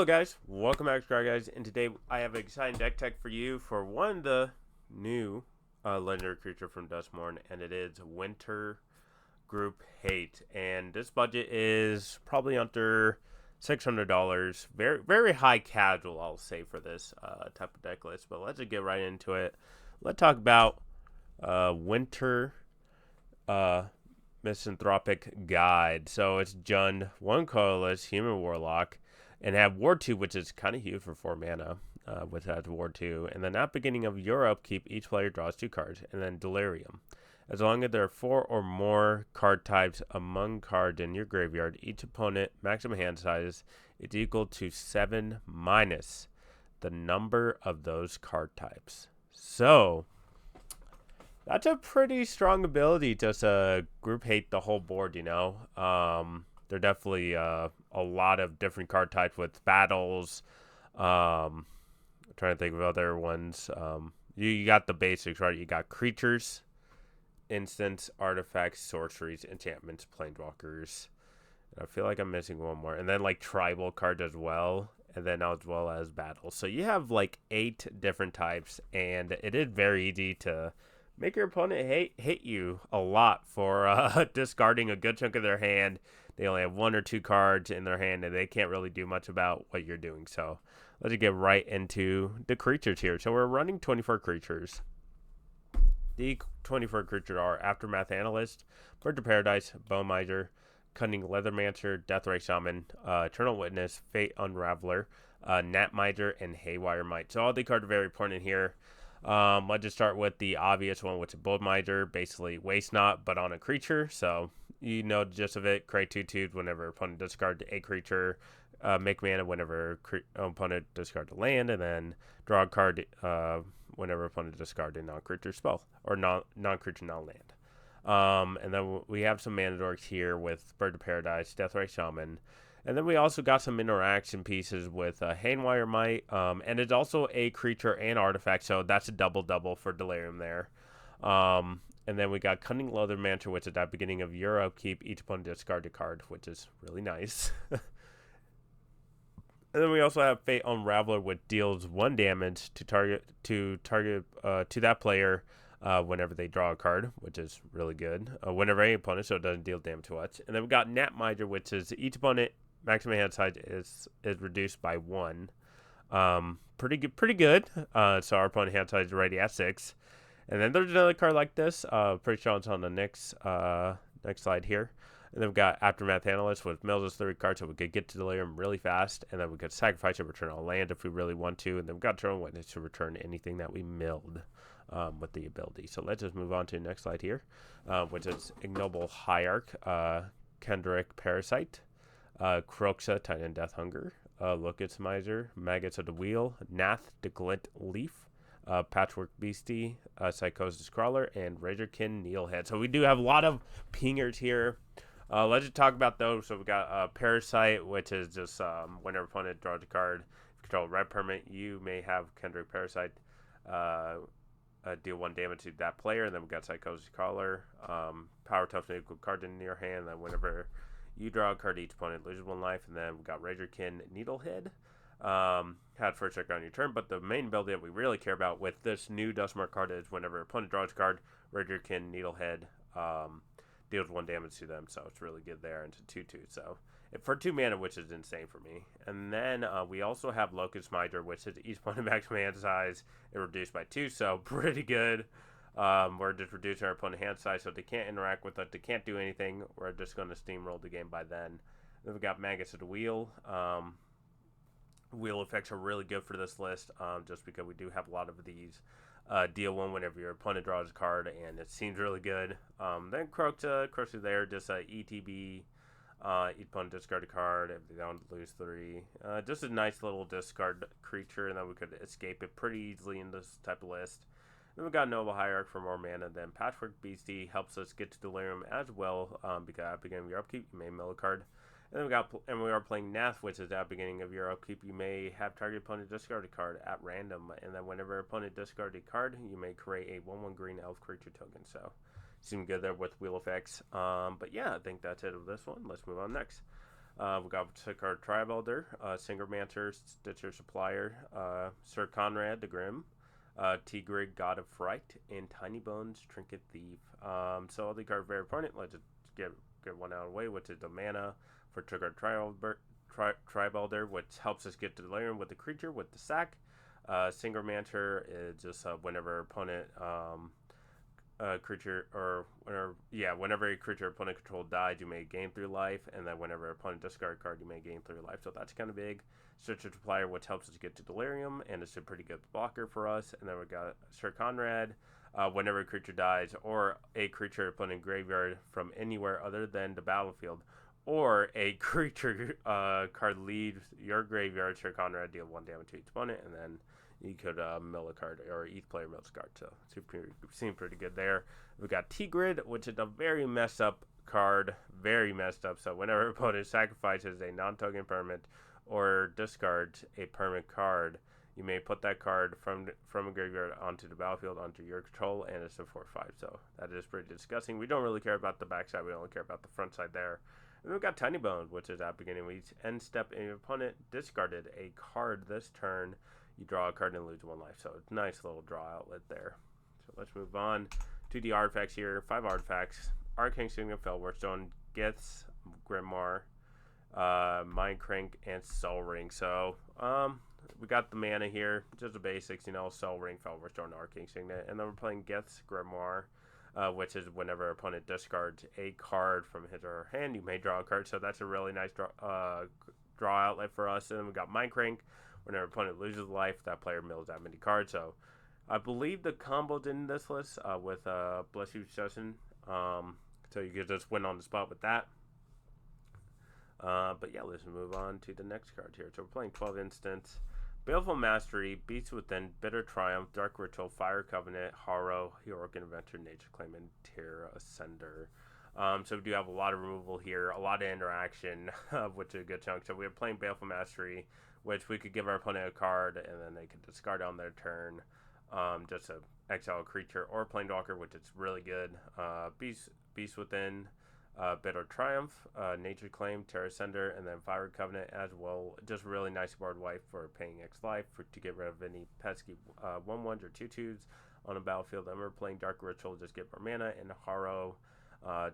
Hello guys, welcome back to Cry Guys, and today I have an exciting deck tech for you for one of the new legendary creature from Duskmourn, and it is Winter Group Hate. And this budget is probably under $600. Very high casual, I'll say, for this type of deck list. But let's just get right into it. Let's talk about Winter Misanthropic Guide. So it's Jund, one colorless human warlock, and have Ward 2, which is kind of huge for 4 mana, which has Ward 2. And then at beginning of your upkeep, each player draws 2 cards, and then Delirium. As long as there are 4 or more card types among cards in your graveyard, each opponent maximum hand size is equal to 7 minus the number of those card types. So that's a pretty strong ability to group hate the whole board, you know. There are definitely a lot of different card types with battles. I'm trying to think of other ones. You got the basics, right? You got creatures, instants, artifacts, sorceries, enchantments, planeswalkers. I feel like I'm missing one more. And then like tribal cards as well. And then as well as battles. So you have like 8 different types. And it is very easy to make your opponent hate you a lot for discarding a good chunk of their hand. They only have 1 or 2 cards in their hand, and they can't really do much about what you're doing. So let's get right into the creatures here. So we're running 24 creatures. The 24 creatures are Aftermath Analyst, Bird of Paradise, Bone Miser, Cunning Leathermancer, Deathray Shaman, Eternal Witness, Fate Unraveler, Gnat Miser, and Haywire Might. So all the cards are very important here. Let's just start with the obvious one, which is Bold Miser, basically Waste Not, but on a creature. So you know the gist of it. Create 2/2 whenever opponent discards a creature. Make mana whenever opponent discards a land, and then draw a card whenever opponent discards a non-creature spell or non-creature non-land. And then we have some mana dorks here with Bird of Paradise, Deathray Shaman. And then we also got some interaction pieces with Haywire Might, and it's also a creature and artifact, so that's a double for Delirium there. And then we got Cunning Leathermancer, which is at the beginning of your upkeep, each opponent discard a card, which is really nice. And then we also have Fate Unraveler, which deals 1 damage to that player whenever they draw a card, which is really good. Whenever any opponent, so it doesn't deal damage to us. And then we got Gnat Miser, which is each opponent maximum hand size is reduced by 1. Pretty good. So our opponent hand size is already at 6. And then there's another card like this. Pretty sure it's on the next slide here. And then we've got Aftermath Analyst, which mills us 3 cards, so we could get to Delirium really fast. And then we could sacrifice and return a land if we really want to. And then we've got Eternal Witness to return anything that we milled with the ability. So let's just move on to the next slide here, which is Ignoble Hierarch, Kendrick Parasite, Kroxa, Titan Death Hunger, Locust Miser, Maggots of the Wheel, Nath, the Glint Leaf, Patchwork Beastie, Psychosis Crawler, and Razorkin Needlehead. So we do have a lot of pingers here. Let's just talk about those. So we got Parasite, which is just whenever opponent draws a card, if you control a red permanent, you may have Kendrick Parasite deal 1 damage to that player. And then we got Psychosis Crawler, power toughness equal card in your hand. And then whenever you draw a card, each opponent loses 1 life. And then we got Razorkin Needlehead. Had first check on your turn, but the main ability that we really care about with this new Duskmourn card is whenever opponent draws a card, Razorkin Needlehead deals 1 damage to them, so it's really good there into 2/2. So for 2 mana, which is insane for me. And then we also have Locust Miser, which is each opponent maximum hand size is reduced by 2, so pretty good. We're just reducing our opponent hand size, so they can't interact with it, they can't do anything. We're just going to steamroll the game by then. Then we got Maggots of the Wheel. Wheel effects are really good for this list, just because we do have a lot of these. Deal 1 whenever your opponent draws a card, and it seems really good. Then Kroxa there, just ETB. Each opponent discard a card if they don't lose 3. Just a nice little discard creature, and then we could escape it pretty easily in this type of list. Then we got Noble Hierarch for more mana. Then Patchwork Beastie helps us get to Delirium as well, because at the beginning of your upkeep, you may mill a card. And then we are playing Nath, which is at the beginning of your upkeep. You may have target opponent discard a card at random, and then whenever opponent discard a card, you may create a 1/1 green elf creature token. So, seem good there with wheel effects. But yeah, I think that's it of this one. Let's move on next. We got Sickar Tribe Elder, Singermancer, Stitcher Supplier, Sir Conrad the Grim, Tigrig God of Fright, and Tiny Bones Trinket Thief. So all the cards very important. Let's just get one out of the way, which is the mana for Trigger Tribe Elder, which helps us get Delirium with the creature with the sack. Singermancer is just whenever opponent creature or whenever a creature opponent controlled died, you may gain 3 life, and then whenever opponent discard a card, you may gain 3 life. So that's kind of big. Stitcher Supplier, which helps us get to Delirium, and it's a pretty good blocker for us. And then we got Sir Conrad. Whenever a creature dies, or a creature opponent graveyard from anywhere other than the battlefield, or a creature card leaves your graveyard, Sir Conrad deal 1 damage to each opponent, and then you could mill a card, or each player mills a card. So seemed pretty good there. We got Tigrid, which is a very messed up card, very messed up. So whenever opponent sacrifices a non-token permanent or discards a permanent card, you may put that card from a graveyard onto the battlefield onto your control, and it's a 4/5. So that is pretty disgusting. We don't really care about the backside. We only care about the front side there. And we've got Tiny Bones, which is at beginning of each end step, and your opponent discarded a card this turn. You draw a card and lose 1 life. So it's a nice little draw outlet there. So let's move on to the artifacts here. 5 artifacts. Arcane Signet, Felwardstone, Gith's Grimoire, Mind Crank, and Soul Ring. So we got the mana here, just the basics, Soul Ring, Felwardstone, Arcane Signet. And then we're playing Gith's Grimoire, which is whenever an opponent discards a card from his or her hand, you may draw a card. So that's a really nice draw outlet for us. And then we got Mind Crank. Whenever an opponent loses life, that player mills that many cards. So I believe the combo's in this list with Bless You Session. So you could just win on the spot with that. But yeah, let's move on to the next card here. So we're playing 12 instants. Baleful Mastery, Beast Within, Bitter Triumph, Dark Ritual, Fire Covenant, Harrow, Heroic Adventure, Nature Claim, and Terra Ascender. So we do have a lot of removal here, a lot of interaction, which is a good chunk. So we're playing Baleful Mastery, which we could give our opponent a card, and then they could discard on their turn, just to exile a creature or Planeswalker, which is really good. Beast Within, Bitter Triumph, Nature Claim, Terra Ascender, and then Fire Covenant as well. Just really nice board wipe for paying X life to get rid of any pesky 1/1s or 2/2s on a battlefield. And we're playing Dark Ritual, just get more mana, and Harrow,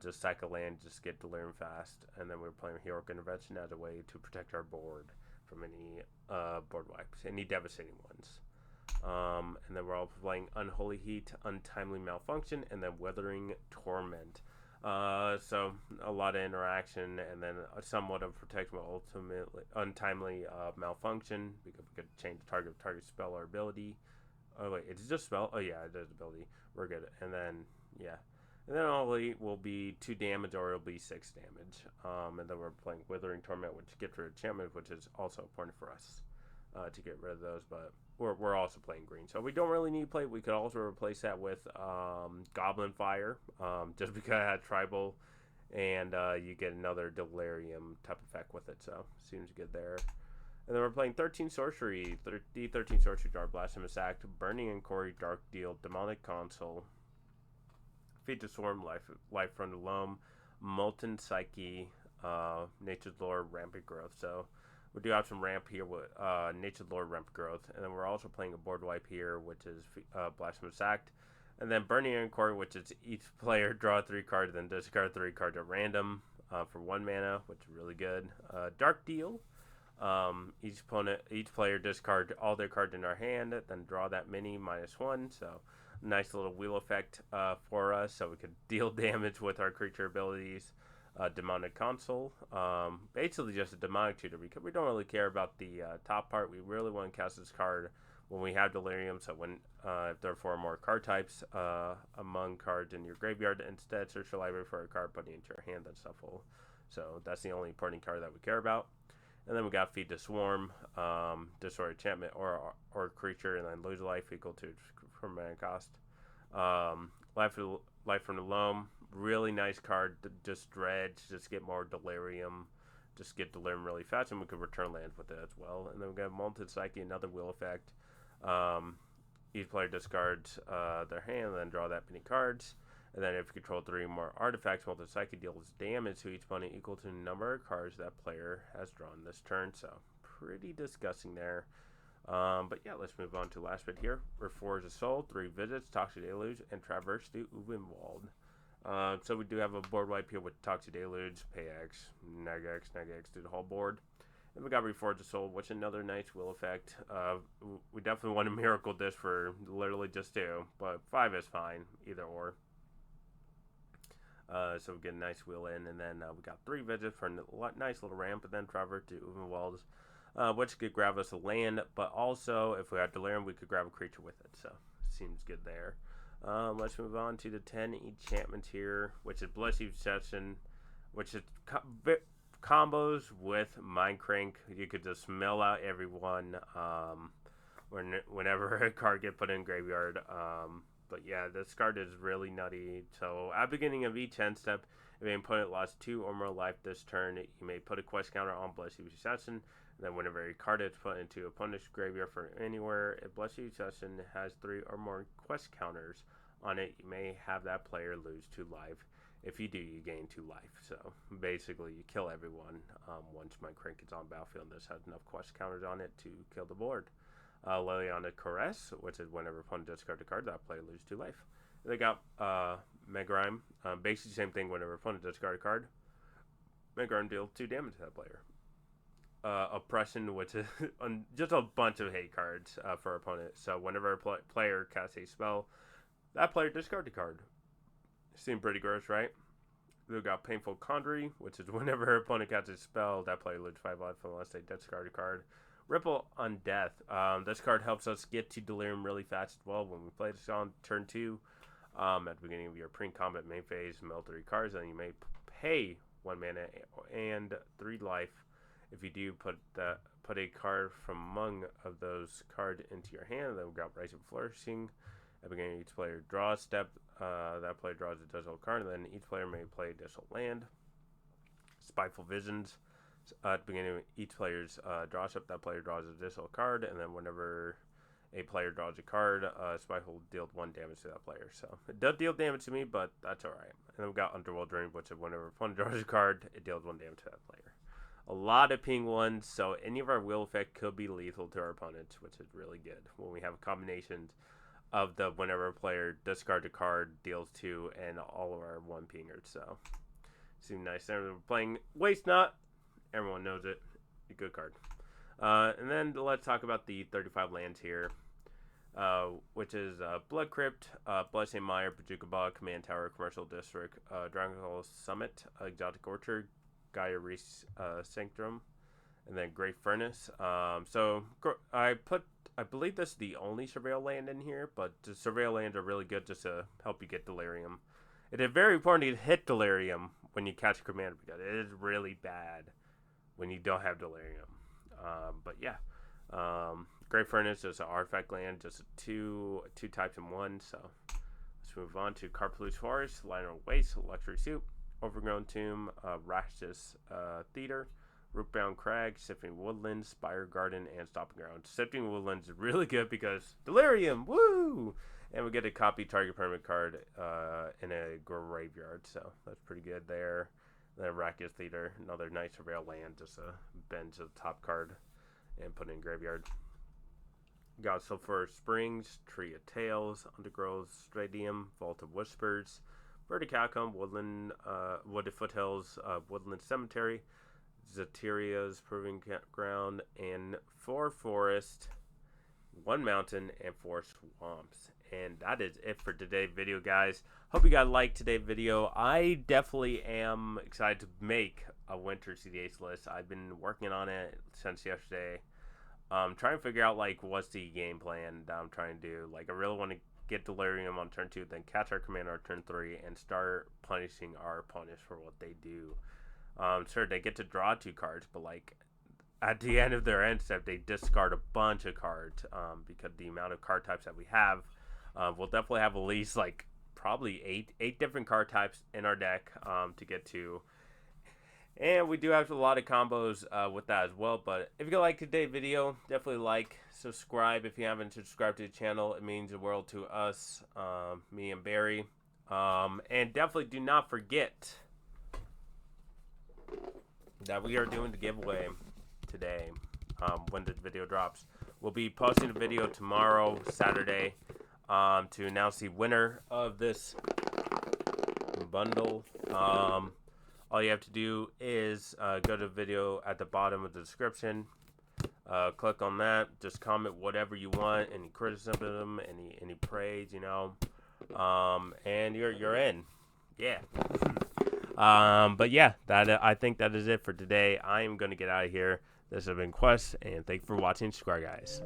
just sack a land, just get Delirium fast. And then we're playing Heroic Intervention as a way to protect our board from any board wipes, any devastating ones. And then we're all playing Unholy Heat, Untimely Malfunction, and then Withering Torment. So a lot of interaction, and then somewhat of protection, but ultimately untimely malfunction, because we could change the target spell or ability. Oh wait, it's just spell. Oh yeah, it is ability. We're good. And then only will be 2 damage, or it'll be 6 damage. And then we're playing Withering Torment, which gets rid of enchantment, which is also important for us to get rid of those. But we're also playing green, so we don't really need to play. We could also replace that with Goblin Fire, just because I had Tribal, and you get another Delirium type effect with it. So seems good there. And then we're playing 13 Sorcery, 13 Sorcery, Dark Blasphemous Act, Burning Inquiry, Dark Deal, Demonic Console, Feed the Swarm, Life from the Loam, Molten Psyche, Nature's Lore, Rampant Growth. So we do have some ramp here with Nature's Lore, Rampant Growth. And then we're also playing a board wipe here, which is Blasphemous Act. And then Burning Inquiry, which is each player draw 3 cards, then discard 3 cards at random for 1 mana, which is really good. Dark Deal. Each player discard all their cards in our hand, then draw that many -1. So nice little wheel effect for us, so we could deal damage with our creature abilities. Demonic Console, basically just a demonic tutor, because we don't really care about the top part. We really want to cast this card when we have Delirium, so when if there are 4 more card types among cards in your graveyard, instead search your library for a card, put it into your hand, and shuffle. So that's the only important card that we care about. And then we got Feed the Swarm, destroy enchantment or creature, and then lose life equal to from mana cost. Life from the Loam, really nice card. Just dredge, just get more Delirium, just get Delirium really fast, and we could return lands with it as well. And then we got Molten Psyche, another wheel effect. Each player discards their hand, and then draw that many cards. And then if you control 3 or more artifacts, Multi-Psychic deals damage to each opponent equal to the number of cards that player has drawn this turn. So pretty disgusting there. But yeah, let's move on to the last bit here. Reforge a Soul, 3 visits, Toxic Deluge, and Traverse to Uvenwald. So we do have a board wipe here with Toxic Deluge, pay X, neg X through the whole board. And we got Reforge a Soul, which is another nice will effect. We definitely want a Miracle Dish for literally just 2, but 5 is fine, either or. So we get a nice wheel in, and then we got 3 visits for a nice little ramp, and then Traverse to Uvenwald. Which could grab us a land, but also if we had Delirium, we could grab a creature with it. So seems good there. Let's move on to the 10 enchantments here, which is Bless You Session, which is combos with Mind Crank. You could just mill out everyone whenever a card gets put in graveyard. But yeah, this card is really nutty. So at the beginning of each end step, if an opponent lost 2 or more life this turn, you may put a quest counter on Bless You Session. Then whenever a card is put into opponent's graveyard from anywhere, a Bless You Session has 3 or more quest counters on it, you may have that player lose 2 life. If you do, you gain 2 life. So basically, you kill everyone once my crank is on battlefield. This has enough quest counters on it to kill the board. Liliana Caress, which is whenever opponent discards a card, that player loses 2 life. They got Megarime, basically the same thing. Whenever opponent discards a card, Megarime deals 2 damage to that player. Oppression, which is just a bunch of hate cards for opponent. So whenever a player casts a spell, that player discards a card. Seems pretty gross, right? We've got Painful Conjury, which is whenever her opponent casts a spell, that player loses 5 life unless they discard a card. Ripple on Death. This card helps us get to Delirium really fast as well. When we play this on turn 2, at the beginning of your pre-combat main phase, mill 3 cards, and you may pay 1 mana and 3 life. If you do put a card from among of those cards into your hand, then we've got Rise and Flourishing. At the beginning of each player draws step, that player draws an additional card, and then each player may play additional land. Spiteful Visions. At the beginning of each player's draw step, that player draws an additional card, and then whenever a player draws a card, Spiteful deals 1 damage to that player. So it does deal damage to me, but that's alright. And then we've got Underworld Dream, which is whenever opponent draws a card, it deals 1 damage to that player. A lot of ping ones, so any of our will effect could be lethal to our opponents, which is really good. When we have combinations of the whenever a player discards a card, deals 2, and all of our 1 pingers. So, seems nice. Then we're playing Waste Not. Everyone knows it. A good card. And then let's talk about the 35 lands here, which is Blood Crypt, Bloodstained Mire, Pajuka Bog, Command Tower, Commercial District, Dragon's Summit, Exotic Orchard, Gaia Reese Sanctum, and then Great Furnace. So I believe this is the only Surveil land in here, but the Surveil lands are really good just to help you get Delirium. It is very important to hit Delirium when you catch a commander, because it is really bad when you don't have Delirium. But yeah, Great Furnace is an artifact land, just two types in one. So let's move on to Carpluce Forest, Liner Waste, Luxury Soup, Overgrown Tomb, Rastus Theater, Rootbound Crag, Sifting Woodlands, Spire Garden, and Stomping Ground. Sifting Woodlands is really good because Delirium, woo! And we get a copy target permanent card in a graveyard, so that's pretty good there. Then Rastus Theater, another nice Surveil land, just a bend to the top card and put it in graveyard. Got Sulphur Springs, Tree of Tales, Undergrowth Stadium, Vault of Whispers, Verticalcum, Woodland, Wooded Foothills, Woodland Cemetery, Zateria's Proving Ground, and 4 Forest, 1 Mountain, and 4 Swamps. And that is it for today's video, guys. Hope you guys liked today's video. I definitely am excited to make a winter CDH list. I've been working on it since yesterday. Trying to figure out like what's the game plan that I'm trying to do. Like I really want to get Delirium on turn 2, then catch our commander on turn 3, and start punishing our opponents for what they do. Sure, they get to draw 2 cards, but like at the end of their end step, they discard a bunch of cards because the amount of card types that we have, we'll definitely have at least like probably eight different card types in our deck to get to. And we do have a lot of combos with that as well. But if you like today's video, definitely like, subscribe if you haven't subscribed to the channel. It means the world to us, me and Barry. And definitely do not forget that we are doing the giveaway today when the video drops. We'll be posting a video tomorrow, Saturday, to announce the winner of this bundle. All you have to do is go to the video at the bottom of the description. Click on that. Just comment whatever you want, any criticism, any praise, and you're in. Yeah. But yeah, I think that is it for today. I am going to get out of here. This has been Quest, and thank you for watching. Subscribe, guys.